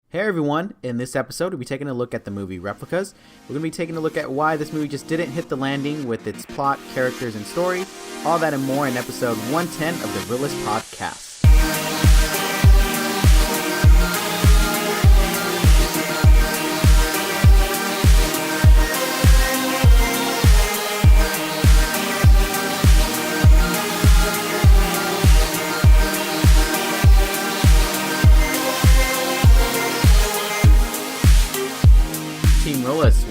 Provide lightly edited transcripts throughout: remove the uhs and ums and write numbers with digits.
Hey everyone, in this episode we'll be taking a look at the movie Replicas. We're going to be taking a look at why this movie just didn't hit the landing with its plot, characters, and story. All that and more in episode 110 of the Reel-ists Podcast.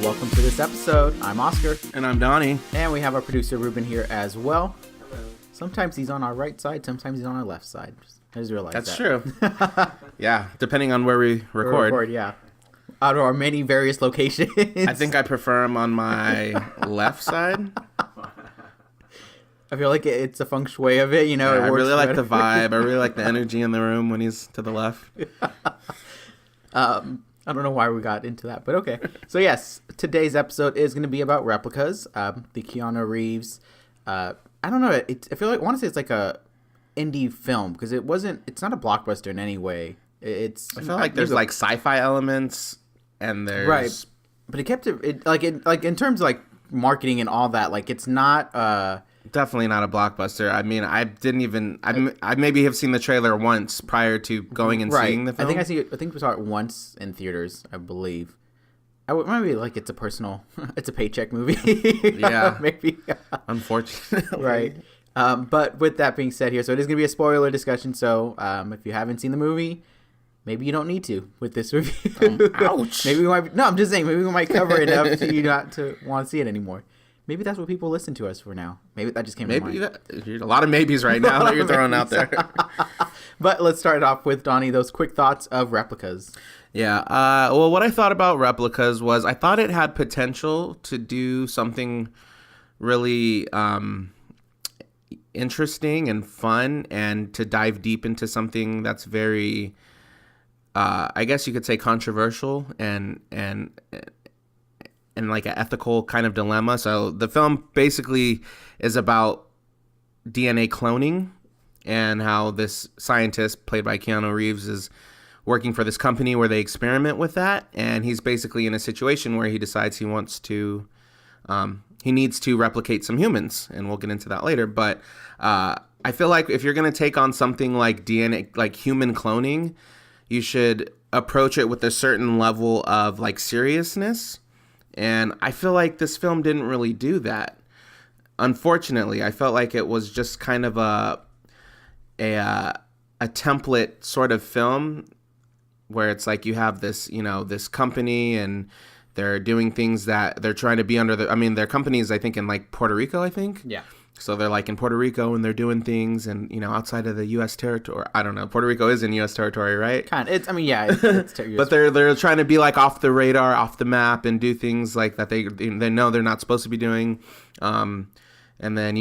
Welcome to this episode. I'm Oscar. And I'm Donnie. And we have our producer Ruben here as well. Hello. Sometimes he's on our right side, sometimes he's on our left side. I just realized That's true. Yeah, depending on where we record. Yeah. Out of our many various locations. I think I prefer him on my left side. I feel like it's a feng shui of it, you know. Yeah, I really like the vibe. I really like the energy in the room when he's to the left. I don't know why we got into that, but okay. So yes, today's episode is going to be about Replicas, the Keanu Reeves. I don't know. I feel like I want to say it's like a indie film because it's not a blockbuster in any way. I feel like there's like sci-fi elements and there's right, but it kept it like in terms of like marketing and all that. Like it's not. Definitely not a blockbuster. I mean, I maybe have seen the trailer once prior to going and seeing the film. I think we saw it once in theaters, I believe. Maybe like it's a paycheck movie. Yeah. Maybe. Unfortunately. Right. But with that being said here, so it is going to be a spoiler discussion. So if you haven't seen the movie, maybe you don't need to with this review. Ouch. I'm just saying, maybe we might cover enough to you not to want to see it anymore. Maybe that's what people listen to us for now. Maybe that just came to mind. Maybe a lot of maybes right now that you're throwing out there. But let's start off with, Donnie, those quick thoughts of Replicas. Yeah. Well, what I thought about Replicas was I thought it had potential to do something really interesting and fun and to dive deep into something that's very, I guess you could say, controversial and like an ethical kind of dilemma. So the film basically is about DNA cloning and how this scientist played by Keanu Reeves is working for this company where they experiment with that. And he's basically in a situation where he decides he needs to replicate some humans. And we'll get into that later. But I feel like if you're going to take on something like DNA, like human cloning, you should approach it with a certain level of like seriousness. And I feel like this film didn't really do that. Unfortunately, I felt like it was just kind of a template sort of film where it's like you have this, this company and they're doing things that they're trying to be under their company is, I think, in like Puerto Rico, I think. Yeah. So they're like in Puerto Rico and they're doing things and, outside of the U.S. territory. I don't know. Puerto Rico is in U.S. territory, right? Kind of. It's but they're trying to be like off the radar, off the map and do things like that they know they're not supposed to be doing. And then,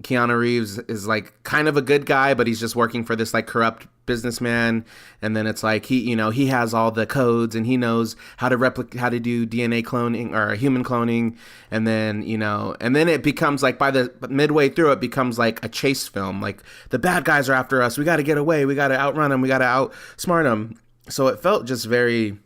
Keanu Reeves is like kind of a good guy, but he's just working for this like corrupt businessman. And then it's like he has all the codes and he knows how to do DNA cloning or human cloning. And then, and then it becomes like by the midway through, it becomes like a chase film. Like the bad guys are after us. We got to get away. We got to outrun them. We got to outsmart them. So it felt just very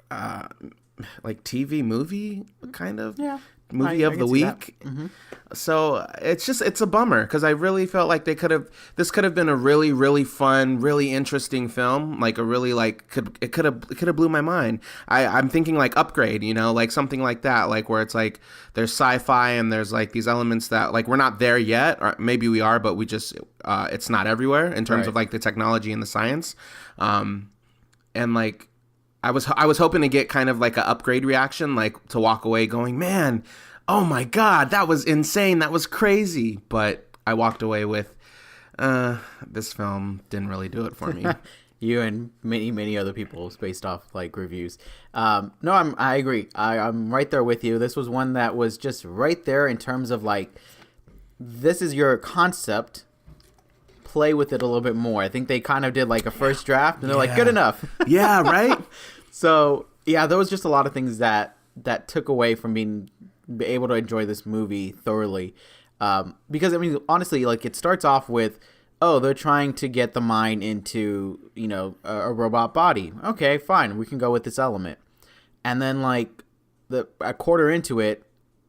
like TV movie kind of. Yeah. Movie of the week. Mm-hmm. So it's a bummer because I really felt like this could have been a really, really fun, really interesting film. Like a really it could have blew my mind. I'm thinking like Upgrade, like something like that, like where it's like there's sci-fi and there's like these elements that like we're not there yet, or maybe we are, but we just it's not everywhere in terms of like the technology and the science. And like I was hoping to get kind of like an Upgrade reaction, like to walk away going, man, oh my God, that was insane. That was crazy. But I walked away with, this film didn't really do it for me. You and many, many other people based off like reviews. No, I agree. I'm right there with you. This was one that was just right there in terms of like, this is your concept. Play with it a little bit more. I think they kind of did like a first draft and they're like, good enough. Yeah, right? So, yeah, there was just a lot of things that took away from being able to enjoy this movie thoroughly. Because, I mean, honestly, like it starts off with oh, they're trying to get the mind into, you know, a robot body. Okay, fine, we can go with this element. And then like a quarter into it,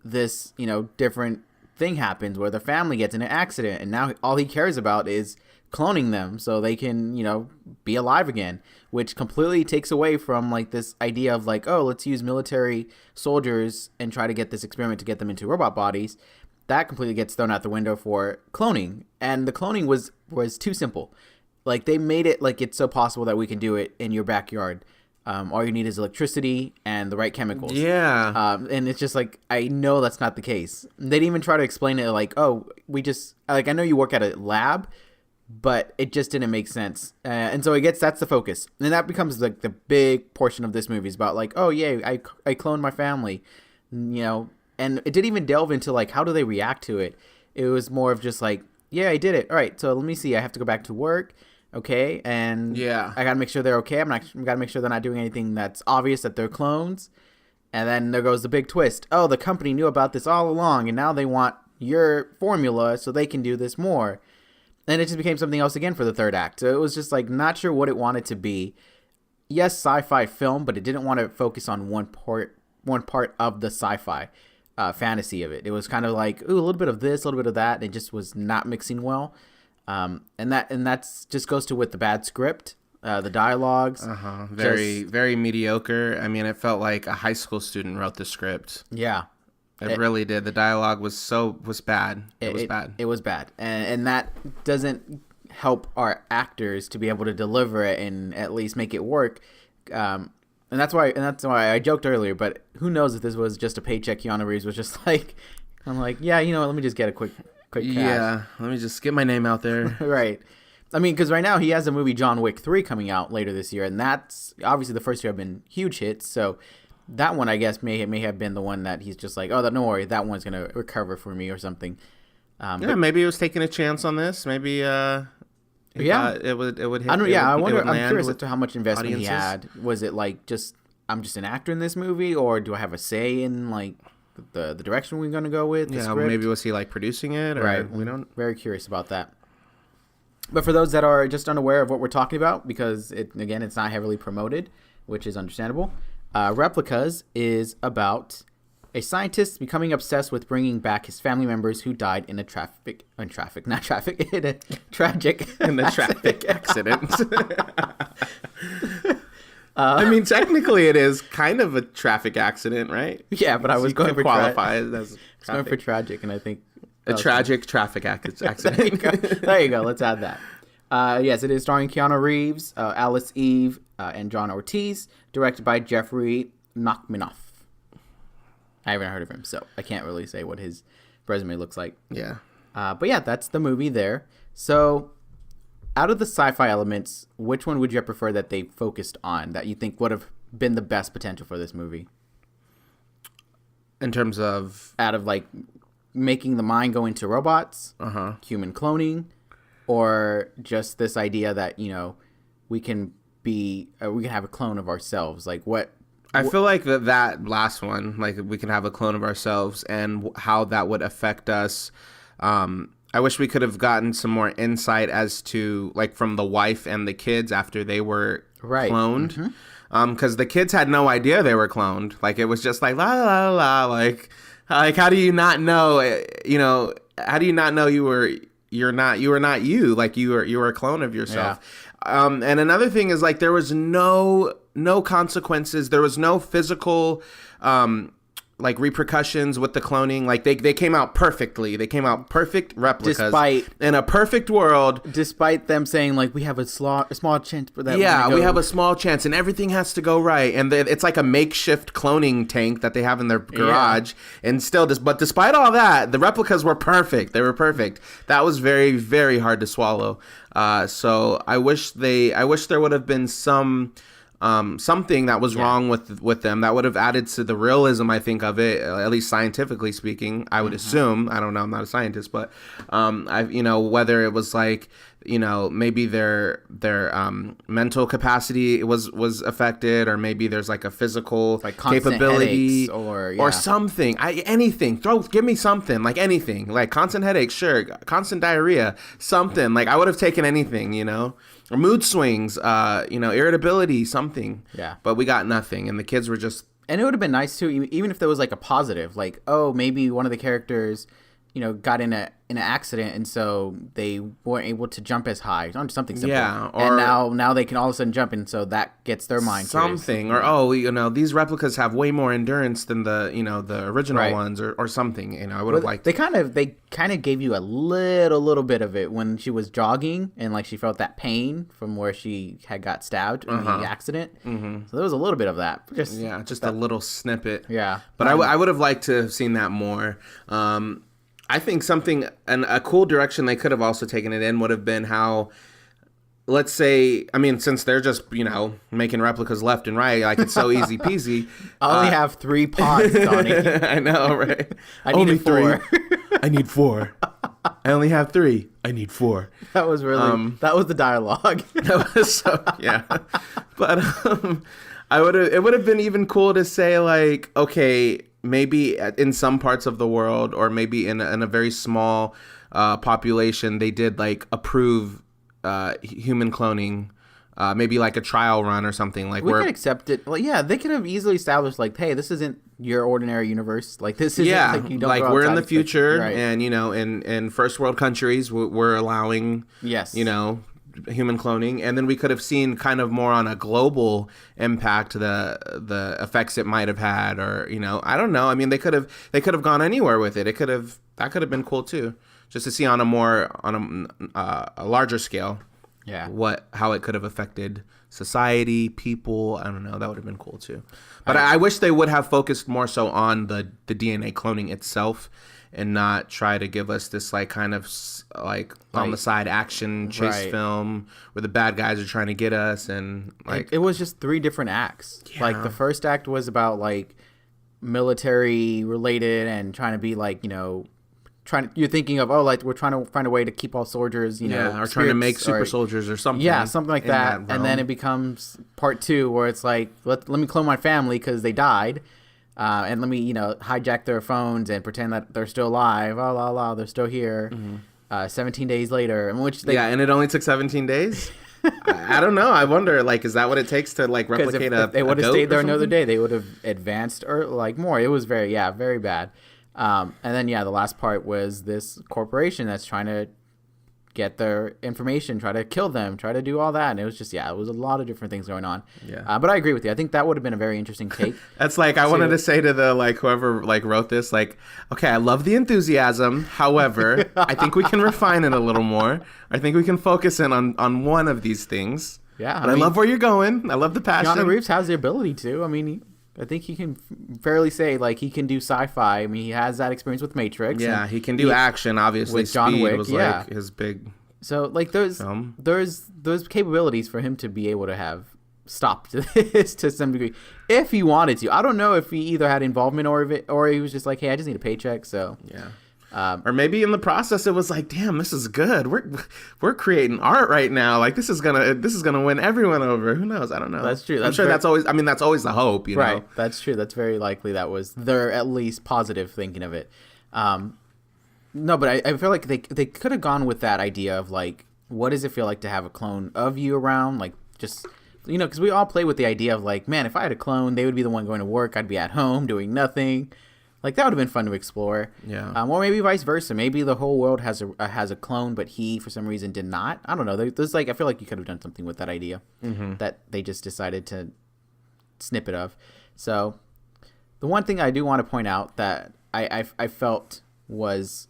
this, you know, different thing happens where the family gets in an accident, and now all he cares about is cloning them so they can, you know, be alive again, which completely takes away from like this idea of like, oh, let's use military soldiers and try to get this experiment to get them into robot bodies. That completely gets thrown out the window for cloning. And the cloning was too simple. Like they made it like it's so possible that we can do it in your backyard. All you need is electricity and the right chemicals. Yeah. And it's just like, I know that's not the case. They didn't even try to explain it like, oh, we just, like, I know you work at a lab, but it just didn't make sense. And so I guess that's the focus. And that becomes like the big portion of this movie is about like, oh, yeah, I cloned my family, you know, and it didn't even delve into like, how do they react to it? It was more of just like, yeah, I did it. All right, so let me see. I have to go back to work. Okay, and yeah, I gotta make sure they're okay. I gotta make sure they're not doing anything that's obvious that they're clones. And then there goes the big twist. Oh, the company knew about this all along, and now they want your formula so they can do this more. And it just became something else again for the third act. So it was just like not sure what it wanted to be. Yes, sci-fi film, but it didn't want to focus on one part of the sci-fi fantasy of it. It was kind of like, ooh, a little bit of this, a little bit of that, and it just was not mixing well. And that's just goes to with the bad script, the dialogues. Very mediocre. I mean, it felt like a high school student wrote the script. Yeah, it really did. The dialogue was bad. It was bad. It was bad, and that doesn't help our actors to be able to deliver it and at least make it work. And that's why I joked earlier. But who knows if this was just a paycheck? Keanu Reeves was just like, I'm like, yeah, you know, let me just get a quick cash. Yeah, let me just get my name out there. Right. I mean, because right now he has a movie John Wick 3 coming out later this year, and that's obviously the first two have been huge hits. So that one, I guess, may have been the one that he's just like, oh, don't worry, that one's gonna recover for me or something. But maybe he was taking a chance on this. Maybe it would hit. I don't. Yeah, I wonder. I'm curious as to how much investment he had. Was it like just I'm just an actor in this movie, or do I have a say in like the direction we're going to go with? Yeah, maybe was he like producing it? Or right. We don't. Very curious about that. But for those that are just unaware of what we're talking about, because it's not heavily promoted, which is understandable. Replicas is about a scientist becoming obsessed with bringing back his family members who died in a tragic accident. I mean, technically, it is kind of a traffic accident, right? Yeah, but I was going for qualify as going for tragic, and I think a tragic traffic accident. There you go. Let's add that. Yes, it is starring Keanu Reeves, Alice Eve, and John Ortiz. Directed by Jeffrey Nachmanoff. I haven't heard of him, so I can't really say what his resume looks like. Yeah. But yeah, that's the movie there. So, out of the sci-fi elements, which one would you prefer that they focused on that you think would have been the best potential for this movie? In terms of? Out of like making the mind go into robots, human cloning, or just this idea that, you know, we can have a clone of ourselves. Like what? I feel like that last one, like we can have a clone of ourselves and how that would affect us. I wish we could have gotten some more insight as to like from the wife and the kids after they were cloned. Because the kids had no idea they were cloned. Like it was just like la la la. Like how do you not know? You know, how do you not know you were not you? Like you were a clone of yourself. Yeah. And another thing is like there was no consequences. There was no physical like repercussions with the cloning. Like they came out perfectly. They came out perfect replicas in a perfect world. Despite them saying like we have a small chance for that. Yeah, we have a small chance and everything has to go right. And it's like a makeshift cloning tank that they have in their garage. Yeah. And still, but despite all that, the replicas were perfect. They were perfect. That was very, very hard to swallow. So I wish there would have been some something that was wrong with them that would have added to the realism, I think, of it, at least scientifically speaking. I would assume. I don't know. I'm not a scientist, but whether it was like, maybe their mental capacity was affected, or maybe there's like a physical like capability or something. Anything. Give me something, like anything, like constant headaches, sure, constant diarrhea, something. Like I would have taken anything, or mood swings, irritability, something. Yeah. But we got nothing, and the kids were just. And it would have been nice too, even if there was like a positive, like, oh, maybe one of the characters, got in an accident, and so they weren't able to jump as high on something simple. Yeah, and now they can all of a sudden jump, and so that gets their mind something. curious. Or these replicas have way more endurance than the original ones, or something. I would have liked. They kind of gave you a little bit of it when she was jogging, and like she felt that pain from where she had got stabbed in the accident. Mm-hmm. So there was a little bit of that. Just a little snippet. Yeah, but I would have liked to have seen that more. I think something, and a cool direction they could have also taken it in would have been how, let's say, since they're just, making replicas left and right, like it's so easy peasy. I only have 3 pods, Donnie. I know, right? I need 4. I need 4. I only have 3. I need 4. That was really, that was the dialogue. That was so, yeah. But it would have been even cool to say, like, okay, maybe in some parts of the world, or maybe in a very small population, they did like approve human cloning, maybe like a trial run or something. Like we could accept it. Well, yeah, they could have easily established like, hey, this isn't your ordinary universe. Like this isn't like you don't like we're in the future, right. And in first world countries, we're allowing human cloning, and then we could have seen kind of more on a global impact the effects it might have had, or I don't know. They could have gone anywhere with it. That could have been cool too, just to see on a larger scale. Yeah. How it could have affected society, people. I don't know. That would have been cool too. But I wish they would have focused more so on the DNA cloning itself, and not try to give us this like kind of like on the side action chase film where the bad guys are trying to get us, and like it was just 3 different acts. Yeah. Like the first act was about like military related and trying to be like you're thinking of like we're trying to find a way to keep all soldiers or trying to make super soldiers or something, something like that. And then it becomes part 2 where it's like let me clone my family because they died. And let me, hijack their phones and pretend that they're still alive. Oh, la, la, they're still here. Mm-hmm. 17 days later, in which and it only took 17 days. I don't know. I wonder, like, is that what it takes to like replicate if they would have stayed there another day, they would have advanced or like more. It was very bad. And then the last part was this corporation that's trying to get their information, try to kill them, try to do all that. And it was just, it was a lot of different things going on. Yeah. But I agree with you. I think that would have been a very interesting take. That's like, I wanted to say to the, like, whoever, like, wrote this, like, okay, I love the enthusiasm. However, I think we can refine it a little more. I think we can focus in on one of these things. Yeah. I love where you're going. I love the passion. Keanu Reeves has the ability to. I think he can fairly say, like, he can do sci-fi. He has that experience with Matrix. Yeah, he can do action, obiously. With John Wick, was like his big So, like, there's capabilities for him to be able to have stopped this to some degree if he wanted to. I don't know if he either had involvement or he was just like, hey, I just need a paycheck, so... Yeah. Or maybe in the process it was like, damn, this is good. We're creating art right now. Like this is gonna win everyone over. Who knows? I don't know. That's true. I'm sure that's always the hope. You know? Right. That's true. That's very likely. That was their at least positive thinking of it. No, but I feel like they could have gone with that idea of like, what does it feel like to have a clone of you around? Like just because we all play with the idea of like, man, if I had a clone, they would be the one going to work. I'd be at home doing nothing. Like, that would have been fun to explore. Yeah. Or maybe vice versa. Maybe the whole world has a clone, but he, for some reason, did not. I don't know. There's like, I feel like you could have done something with that idea that they just decided to snip it of. So, the one thing I do want to point out that I felt was,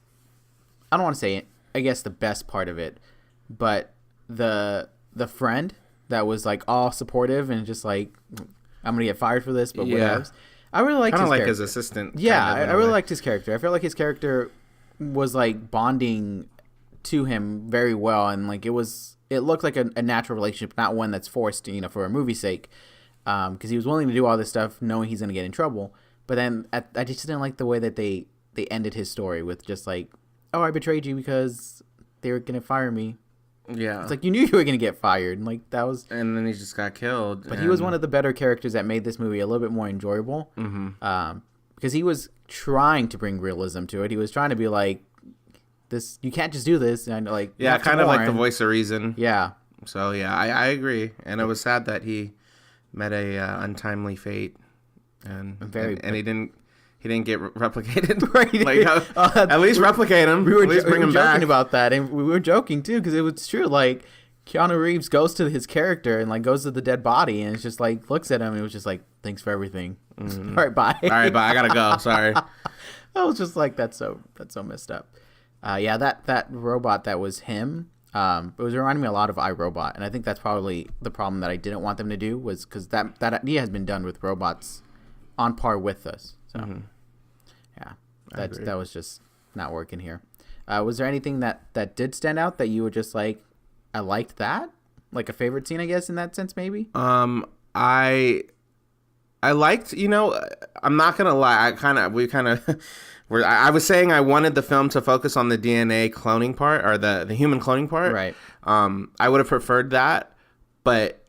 I don't want to say it, I guess the best part of it, but the friend that was, like, all supportive and just like, I'm going to get fired for this, but whatever. I really liked his character. His assistant. Yeah, I really liked his character. I felt like his character was like bonding to him very well, and like it looked like a natural relationship, not one that's forced, for a movie's sake. because he was willing to do all this stuff knowing he's going to get in trouble. But then I just didn't like the way that they ended his story with just like, oh, I betrayed you because they were going to fire me. Yeah. It's like, you knew you were going to get fired. And like, that was... And then he just got killed. But he was one of the better characters that made this movie a little bit more enjoyable. Mm-hmm. Because he was trying to bring realism to it. He was trying to be like, this, you can't just do this. And like, yeah, kind of like the voice of reason. Yeah. So yeah, I agree. And it was sad that he met a untimely fate. And he didn't get replicated. Like, at least replicate him. We were at least bring him joking back about that, and we were joking too because it was true. Like, Keanu Reeves goes to his character and like goes to the dead body and it's just like looks at him and it was just like, thanks for everything. Mm-hmm. All right, bye. All right, bye. I gotta go. Sorry. I was just like, that's so messed up. Yeah, that robot that was him. It was reminding me a lot of iRobot, and I think that's probably the problem that I didn't want them to do was because that idea has been done with robots on par with us. So yeah, that was just not working here. Was there anything that did stand out that you were just like, I liked that? Like a favorite scene, I guess, in that sense, maybe? I liked, I'm not going to lie. I was saying I wanted the film to focus on the DNA cloning part or the human cloning part. Right. I would have preferred that, but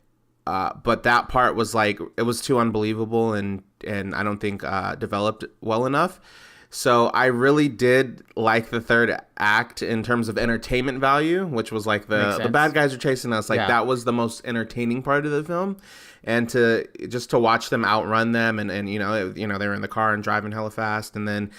that part was like, it was too unbelievable and I don't think developed well enough. So I really did like the third act in terms of entertainment value, which was like the bad guys are chasing us. Like that was the most entertaining part of the film. And to watch them outrun them and they were in the car and driving hella fast. And then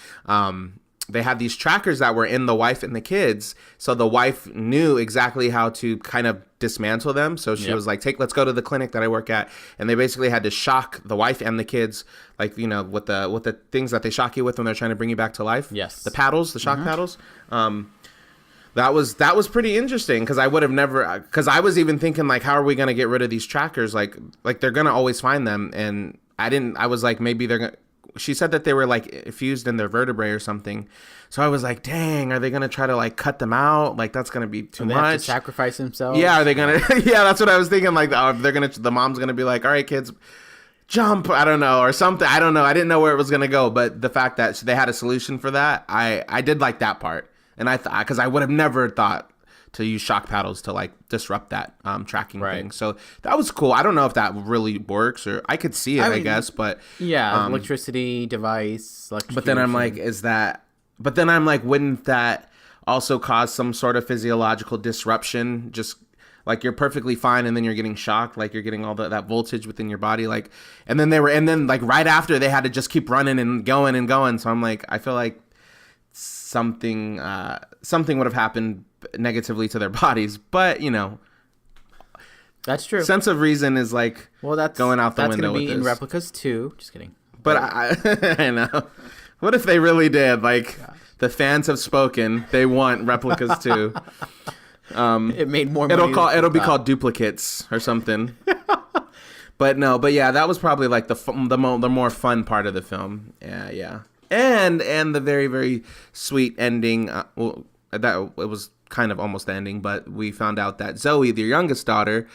they had these trackers that were in the wife and the kids. So the wife knew exactly how to kind of dismantle them. So she was like, let's go to the clinic that I work at. And they basically had to shock the wife and the kids, like, with the things that they shock you with when they're trying to bring you back to life. Yes. The paddles, the shock paddles. That was pretty interesting because I would have never, because I was even thinking like, how are we going to get rid of these trackers? Like they're going to always find them. And I was like, maybe they're going to, she said that they were like fused in their vertebrae or something. So I was like, dang, are they going to try to like cut them out? Like that's going to be too much. Have to sacrifice themselves. Yeah. Are they going to, yeah, that's what I was thinking. Like the mom's going to be like, all right, kids, jump. I don't know. Or something. I don't know. I didn't know where it was going to go. But the fact that they had a solution for that, I did like that part. And I thought, because I would have never thought to use shock paddles to like disrupt that tracking thing. So that was cool. I don't know if that really works or I could see it, I guess, but yeah, electricity device. But then I'm like, wouldn't that also cause some sort of physiological disruption? Just like you're perfectly fine and then you're getting shocked, like you're getting all that voltage within your body, like, and then like right after they had to just keep running and going. So I'm like, I feel like something would have happened negatively to their bodies, but that's true. Sense of reason is like, well, that's going out the window. That's going to be in Replicas 2. Just kidding. But I know. What if they really did? Like, the fans have spoken. They want Replicas 2. It made more money. It'll be called Duplicates or something. But yeah, that was probably like the more fun part of the film. Yeah. And the very, very sweet ending. That it was kind of almost the ending, but we found out that Zoe, their youngest daughter,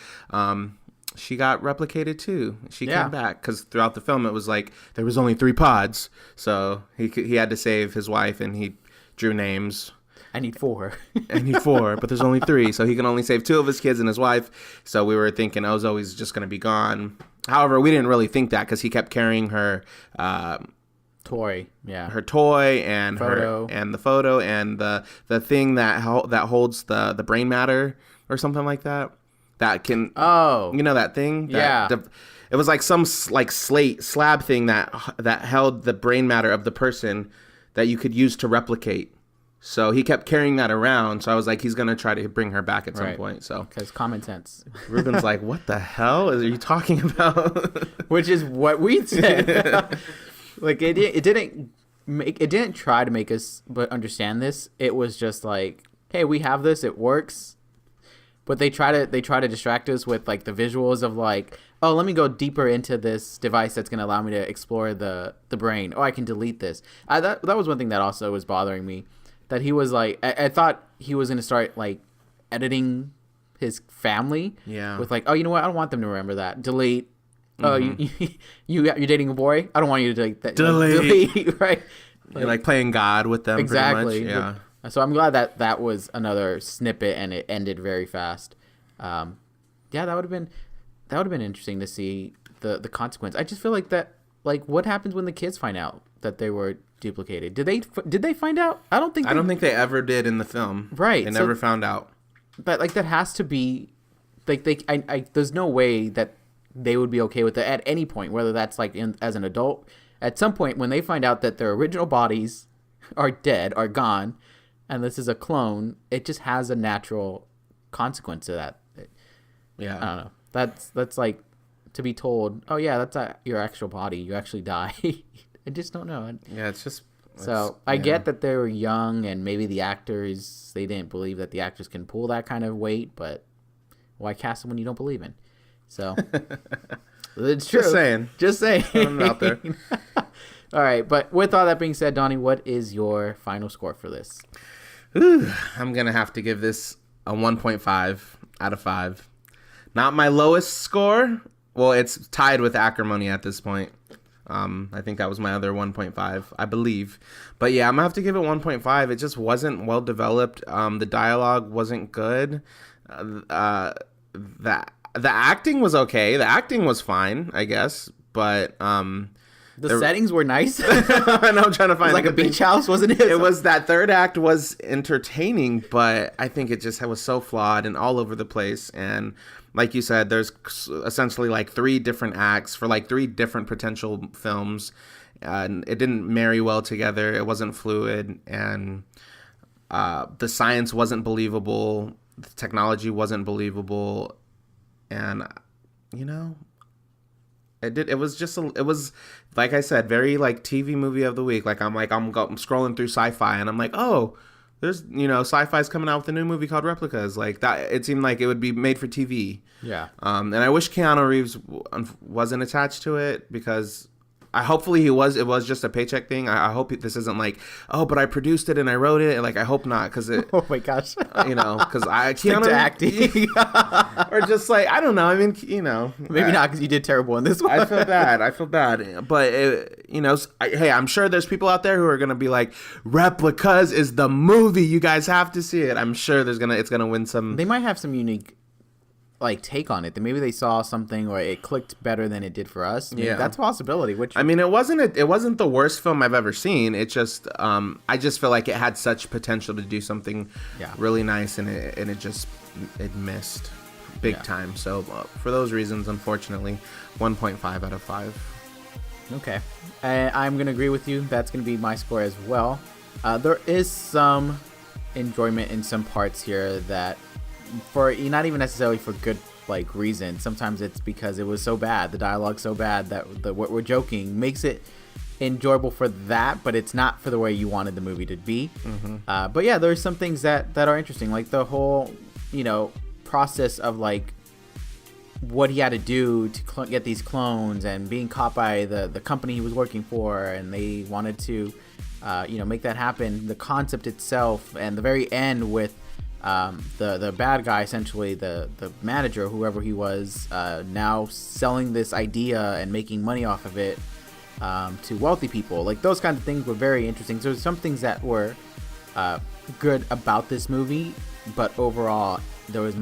she got replicated too. She came back because throughout the film it was like there was only 3 pods, so he had to save his wife and he drew names. I need 4. But there's only 3, so he can only save 2 of his kids and his wife. So we were thinking, Zoe's just gonna be gone. However, we didn't really think that because he kept carrying her. Toy, her toy and photo. The photo and the thing that holds the brain matter or something like that. That can that thing. It was like some like slab thing that held the brain matter of the person that you could use to replicate. So he kept carrying that around. So I was like, he's gonna try to bring her back at some point. So because common sense. Ruben's like, what the hell are you talking about? Which is what we said. Like it didn't try to make us but understand this. It was just like, hey, we have this, it works. But they try to distract us with like the visuals of like, oh, let me go deeper into this device that's gonna allow me to explore the brain. Oh, I can delete this. That was one thing that also was bothering me. That he was like, I thought he was gonna start like editing his family. Yeah. With like, oh, you know what? I don't want them to remember that. Delete. oh, you're dating a boy? I don't want you to like that. Delete. Right? You're like playing God with them. Exactly. Pretty much. Yeah. So I'm glad that was another snippet and it ended very fast. Yeah, that would have been interesting to see the consequence. I just feel like that. Like, what happens when the kids find out that they were duplicated? Did they find out? I don't think they ever did in the film. Right. They never found out. But like that has to be like there's no way that they would be okay with it at any point, whether that's like as an adult. At some point when they find out that their original bodies are dead, are gone, and this is a clone, it just has a natural consequence to that. Yeah. I don't know. That's like to be told, oh yeah, that's your actual body. You actually die. I just don't know. Yeah, I get that they were young and maybe the actors, they didn't believe that the actors can pull that kind of weight, but why cast them when you don't believe in? So it's true. Just saying. I'm out there. All right, but with all that being said, Donnie, what is your final score for this? I'm going to have to give this a 1.5 out of 5. Not my lowest score. Well, it's tied with Acrimony at this point. I think that was my other 1.5, I believe. But yeah, I'm going to have to give it 1.5. It just wasn't well developed. The dialogue wasn't good. The acting was okay. The acting was fine, I guess. But the settings were nice. I know, I'm trying to find it was like a beach house, wasn't it? It was. That third act was entertaining, but I think it just was so flawed and all over the place. And like you said, there's essentially like 3 different acts for like 3 different potential films. And it didn't marry well together. It wasn't fluid. And the science wasn't believable. The technology wasn't believable. And, you know, it was like I said, very like TV movie of the week. I'm scrolling through sci-fi and I'm like, oh, there's, sci-fi's coming out with a new movie called Replicas. Like that, it seemed like it would be made for TV. Yeah. And I wish Keanu Reeves wasn't attached to it because hopefully he was. It was just a paycheck thing. I hope this isn't like, oh, but I produced it and I wrote it. Like I hope not, because it. Oh my gosh. Because Keanu to acting, or just like I don't know. I mean, maybe not because you did terrible in this one. I feel bad, but hey, I'm sure there's people out there who are gonna be like, Replicas is the movie. You guys have to see it. I'm sure it's gonna win some. They might have some unique take on it. Then maybe they saw something or it clicked better than it did for us. Yeah, that's a possibility. Which I mean, it wasn't the worst film I've ever seen. It just I just feel like it had such potential to do something really nice, and it missed big time. So for those reasons, unfortunately, 1.5 out of 5. Okay, I'm gonna agree with you. That's gonna be my score as well. There is some enjoyment in some parts here that, for not even necessarily for good reason. Sometimes it's because it was so bad, the dialogue's so bad that what we're joking makes it enjoyable for that, but it's not for the way you wanted the movie to be. Mm-hmm. But yeah, there's some things that are interesting, like the whole process of what he had to do to get these clones, and being caught by the company he was working for, and they wanted to make that happen. The concept itself, and the very end with the bad guy, essentially the manager, whoever he was, now selling this idea and making money off of it to wealthy people. Those kinds of things were very interesting. So there's some things that were good about this movie, but overall there was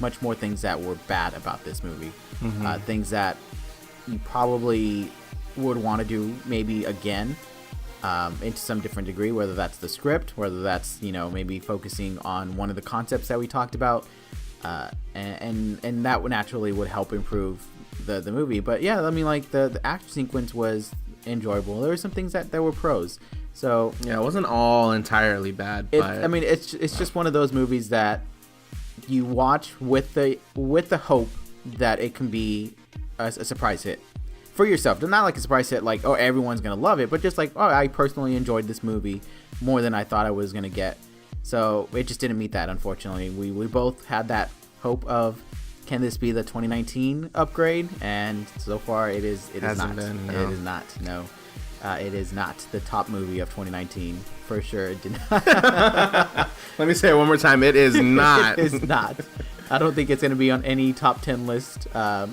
much more things that were bad about this movie. Mm-hmm. Things that you probably would want to do maybe again. Into some different degree, whether that's the script, whether that's maybe focusing on one of the concepts that we talked about, and that naturally would help improve the movie. But yeah, I mean, the action sequence was enjoyable. There were some things that were pros. So yeah, it wasn't all entirely bad. But I mean, it's just one of those movies that you watch with the hope that it can be a surprise hit for yourself. Not like a surprise hit, oh, everyone's gonna love it, but just oh, I personally enjoyed this movie more than I thought I was gonna get. So it just didn't meet that, unfortunately. We both had that hope of, can this be the 2019 upgrade? And so far it is not. No. It is not. No. It is not the top movie of 2019 for sure. It did not. Let me say it one more time. It is not. It is not. I don't think it's gonna be on any top 10 list for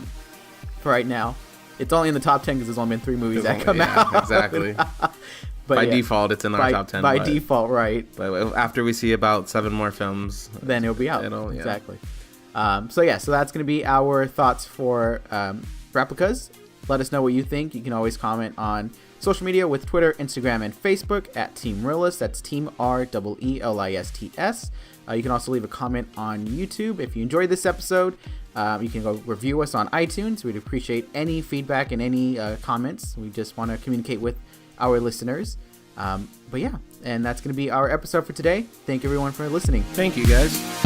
right now. It's only in the top 10 because there's only been 3 movies that come out. Exactly. But by default, it's in our top 10. By default, right. But after we see about 7 more films, then it'll be out. Exactly. So that's going to be our thoughts for Replicas. Let us know what you think. You can always comment on social media with Twitter, Instagram, and Facebook at Team Reel-ists. That's Team REELists. You can also leave a comment on YouTube. If you enjoyed this episode, you can go review us on iTunes. We'd appreciate any feedback and any comments. We just want to communicate with our listeners. And that's going to be our episode for today. Thank you everyone for listening. Thank you guys.